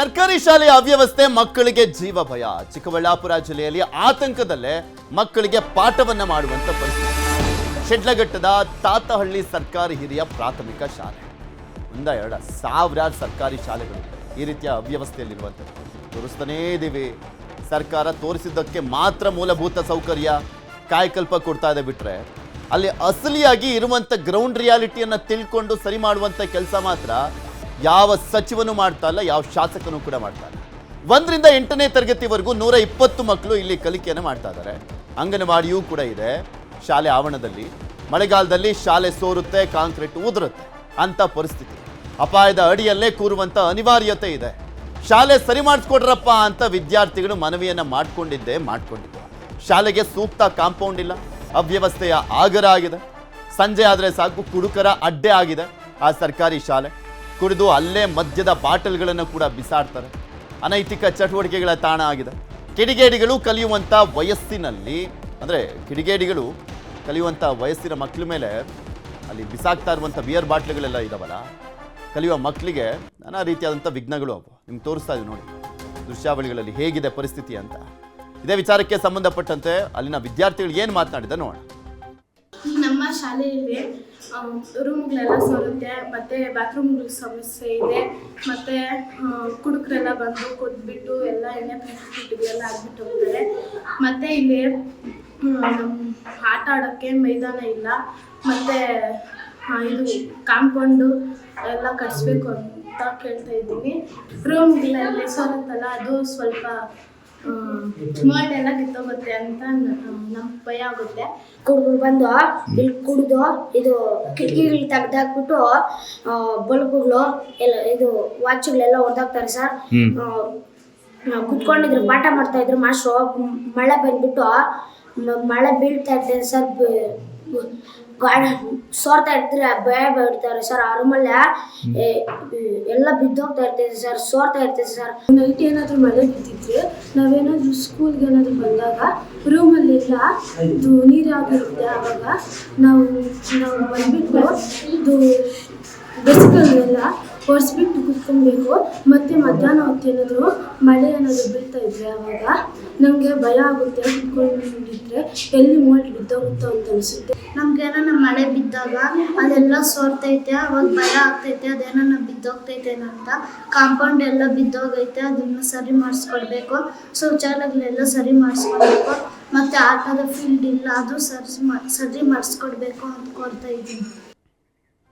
ಸರ್ಕಾರಿ ಶಾಲೆಯ ಅವ್ಯವಸ್ಥೆ ಮಕ್ಕಳಿಗೆ ಜೀವ ಭಯ. ಚಿಕ್ಕಬಳ್ಳಾಪುರ ಜಿಲ್ಲೆಯಲ್ಲಿ ಆತಂಕದಲ್ಲೇ ಮಕ್ಕಳಿಗೆ ಪಾಠವನ್ನ ಮಾಡುವಂತ ಪರಿಸ್ಥಿತಿ. ಶಿಡ್ಲಘಟ್ಟದ ತಾತಹಳ್ಳಿ ಸರ್ಕಾರಿ ಹಿರಿಯ ಪ್ರಾಥಮಿಕ ಶಾಲೆ ಒಂದ ಸಾವಿರಾರು ಸರ್ಕಾರಿ ಶಾಲೆಗಳು ಈ ರೀತಿಯ ಅವ್ಯವಸ್ಥೆಯಲ್ಲಿರುವಂಥದ್ದು ತೋರಿಸ್ತಾನೇ ಇದ್ದೀವಿ. ಸರ್ಕಾರ ತೋರಿಸಿದ್ದಕ್ಕೆ ಮಾತ್ರ ಮೂಲಭೂತ ಸೌಕರ್ಯ ಕಾಯಕಲ್ಪ ಕೊಡ್ತಾ ಇದೆ ಬಿಟ್ರೆ ಅಲ್ಲಿ ಅಸಲಿಯಾಗಿ ಇರುವಂಥ ಗ್ರೌಂಡ್ ರಿಯಾಲಿಟಿಯನ್ನು ತಿಳ್ಕೊಂಡು ಸರಿ ಮಾಡುವಂಥ ಕೆಲಸ ಮಾತ್ರ ಯಾವ ಸಚಿವನು ಮಾಡ್ತಾ ಇಲ್ಲ, ಯಾವ ಶಾಸಕನೂ ಕೂಡ ಮಾಡ್ತಾ ಇಲ್ಲ. 1ರಿಂದ 8ನೇ ತರಗತಿವರೆಗೂ 120 ಮಕ್ಕಳು ಇಲ್ಲಿ ಕಲಿಕೆಯನ್ನು ಮಾಡ್ತಾ ಇದ್ದಾರೆ. ಅಂಗನವಾಡಿಯೂ ಕೂಡ ಇದೆ ಶಾಲೆ ಆವರಣದಲ್ಲಿ. ಮಳೆಗಾಲದಲ್ಲಿ ಶಾಲೆ ಸೋರುತ್ತೆ, ಕಾಂಕ್ರೀಟ್ ಉದುರುತ್ತೆ ಅಂತ ಪರಿಸ್ಥಿತಿ. ಅಪಾಯದ ಅಡಿಯಲ್ಲೇ ಕೂರುವಂಥ ಅನಿವಾರ್ಯತೆ ಇದೆ. ಶಾಲೆ ಸರಿ ಮಾಡಿಸ್ಕೊಡ್ರಪ್ಪ ಅಂತ ವಿದ್ಯಾರ್ಥಿಗಳು ಮನವಿಯನ್ನು ಮಾಡಿಕೊಂಡಿದ್ದೆ. ಶಾಲೆಗೆ ಸೂಕ್ತ ಕಾಂಪೌಂಡ್ ಇಲ್ಲ, ಅವ್ಯವಸ್ಥೆಯ ಆಗರ ಆಗಿದೆ. ಸಂಜೆ ಆದರೆ ಸಾಕು ಕುಡುಕರ ಅಡ್ಡೆ ಆಗಿದೆ ಆ ಸರ್ಕಾರಿ ಶಾಲೆ. ಕುಡಿದು ಅಲ್ಲೇ ಮದ್ಯದ ಬಾಟಲ್ಗಳನ್ನು ಕೂಡ ಬಿಸಾಡ್ತಾರೆ. ಅನೈತಿಕ ಚಟುವಟಿಕೆಗಳ ತಾಣ ಆಗಿದೆ. ಕಿಡಿಗೇಡಿಗಳು ಕಲಿಯುವಂಥ ವಯಸ್ಸಿನಲ್ಲಿ, ಅಂದರೆ ಕಿಡಿಗೇಡಿಗಳು ಕಲಿಯುವಂಥ ವಯಸ್ಸಿನ ಮಕ್ಕಳ ಮೇಲೆ ಅಲ್ಲಿ ಬಿಸಾಕ್ತಾ ಇರುವಂಥ ಬಿಯರ್ ಬಾಟ್ಲುಗಳೆಲ್ಲ ಇದಾವಲ್ಲ, ಕಲಿಯುವ ಮಕ್ಕಳಿಗೆ ನಾನಾ ರೀತಿಯಾದಂಥ ವಿಘ್ನಗಳು ಅವು. ನಿಮ್ಗೆ ತೋರಿಸ್ತಾ ಇದ್ದೀವಿ ನೋಡಿ ದೃಶ್ಯಾವಳಿಗಳಲ್ಲಿ ಹೇಗಿದೆ ಪರಿಸ್ಥಿತಿ ಅಂತ. ಇದೇ ವಿಚಾರಕ್ಕೆ ಸಂಬಂಧಪಟ್ಟಂತೆ ಅಲ್ಲಿನ ವಿದ್ಯಾರ್ಥಿಗಳು ಏನು ಮಾತನಾಡಿದ ನೋಡೋಣ. ನಮ್ಮ ಶಾಲೆಯಲ್ಲಿ ರೂಮ್ಗಳೆಲ್ಲ ಸೋರುತ್ತೆ, ಮತ್ತು ಬಾತ್ರೂಮ್ಗಳ ಸಮಸ್ಯೆ ಇದೆ, ಮತ್ತು ಕುಡುಕರೆಲ್ಲ ಬಂದು ಕುದ್ಬಿಟ್ಟು ಎಲ್ಲ ಎಣ್ಣೆ ಪ್ಯಾಕೆಟ್ಗಳೆಲ್ಲ ಹಾಕ್ಬಿಟ್ಟು ಹೋಗ್ತಾರೆ. ಮತ್ತು ಇಲ್ಲಿ ಆಟ ಆಡೋಕ್ಕೆ ಮೈದಾನ ಇಲ್ಲ, ಮತ್ತು ಇದು ಕಾಂಪೌಂಡು ಎಲ್ಲ ಕಟ್ಸ್ಬೇಕು ಅಂತ ಕೇಳ್ತಾ ಇದ್ದೀನಿ. ರೂಮ್ಗಳಲ್ಲಿ ಸೋರುತ್ತಲ್ಲ, ಅದು ಸ್ವಲ್ಪ ಮೋಲ್ಡ್ ಎಲ್ಲ ಕಿತ್ತೋಗುತ್ತೆ ಅಂತ ನಮ್ಗೆ ಭಯ ಆಗುತ್ತೆ. ಕುಡುಗರು ಬಂದು ಇಲ್ಲಿ ಕುಡಿದು ಇದು ಕಿಟಕಿಗಳು ತೆಗ್ದಾಕ್ಬಿಟ್ಟು ಬಲ್ಬುಗಳು ಎಲ್ಲ ಇದು ವಾಚ್ಗಳೆಲ್ಲ ಹೊಡೆದಾಕ್ತಾರೆ ಸರ್. ಕುತ್ಕೊಂಡಿದ್ರು ಪಾಠ ಮಾಡ್ತಾ ಇದ್ರು ಮಾಸ್ಟ್ರು. ಮಳೆ ಬಂದ್ಬಿಟ್ಟು ಮಳೆ ಬೀಳ್ತಾ ಇರ್ತದೆ ಸರ್, ಗಾಡಿ ಸೋರ್ತಾ ಇರ್ತಾರೆ, ಭಯ ಬಿಡ್ತಾರೆ ಸರ್. ಆ ರೂಮಲ್ಲೇ ಎಲ್ಲ ಬಿದ್ದೋಗ್ತಾ ಇರ್ತೈತೆ ಸರ್, ಸೋರ್ತಾ ಇರ್ತೈತೆ ಸರ್. ನೈಟ್ ಏನಾದರೂ ಮಳೆ ಬಿದ್ದಿದ್ರೆ ನಾವೇನಾದರೂ ಸ್ಕೂಲ್ಗೆ ಏನಾದರೂ ಬಂದಾಗ ರೂಮಲ್ಲೆಲ್ಲ ಇದು ನೀರಾಗಿರುತ್ತೆ. ಆವಾಗ ನಾವು ಬಂದ್ಬಿಟ್ಟು ಇದು ಬಸ್ಗಳನ್ನೆಲ್ಲ ಒರೆಸ್ಬಿಟ್ಟು ಕುತ್ಕೊಬೇಕು. ಮತ್ತು ಮಧ್ಯಾಹ್ನ ಹೊತ್ತು ಏನಾದರೂ ಮಳೆ ಏನಾದರೂ ಬೀಳ್ತಾ ಇದ್ರೆ ಆವಾಗ ನಮಗೆ ಭಯ ಆಗುತ್ತೆ. ಕುತ್ಕೊಂಡಿದ್ರೆ ಎಲ್ಲಿ ಮೋಲ್ಡ್ ಬಿದ್ದೋಗುತ್ತೋ ಅಂತ ಅನಿಸುತ್ತೆ. ನಮ್ಗೇನ ಮಳೆ ಬಿದ್ದಾಗ ಅದೆಲ್ಲ ಸೋರ್ತೈತೆ, ಅವಾಗ ಭಯ ಆಗ್ತೈತೆ, ಅದೇನ ಬಿದ್ದೋಗ್ತೈತೆ ಅಂತ. ಕಾಂಪೌಂಡ್ ಎಲ್ಲ ಬಿದ್ದೋಗೈತೆ, ಅದನ್ನು ಸರಿ ಮಾಡಿಸ್ಕೊಡ್ಬೇಕು. ಶೌಚಾಲಯಗಳೆಲ್ಲ ಸರಿ ಮಾಡಿಸ್ಕೊಡ್ಬೇಕು. ಮತ್ತು ಆಟದ ಫೀಲ್ಡ್ ಇಲ್ಲ, ಅದು ಸರಿ ಮಾಡಿಸ್ಕೊಡ್ಬೇಕು ಅಂತ ಕೋರ್ತಾ ಇದ್ದೀನಿ.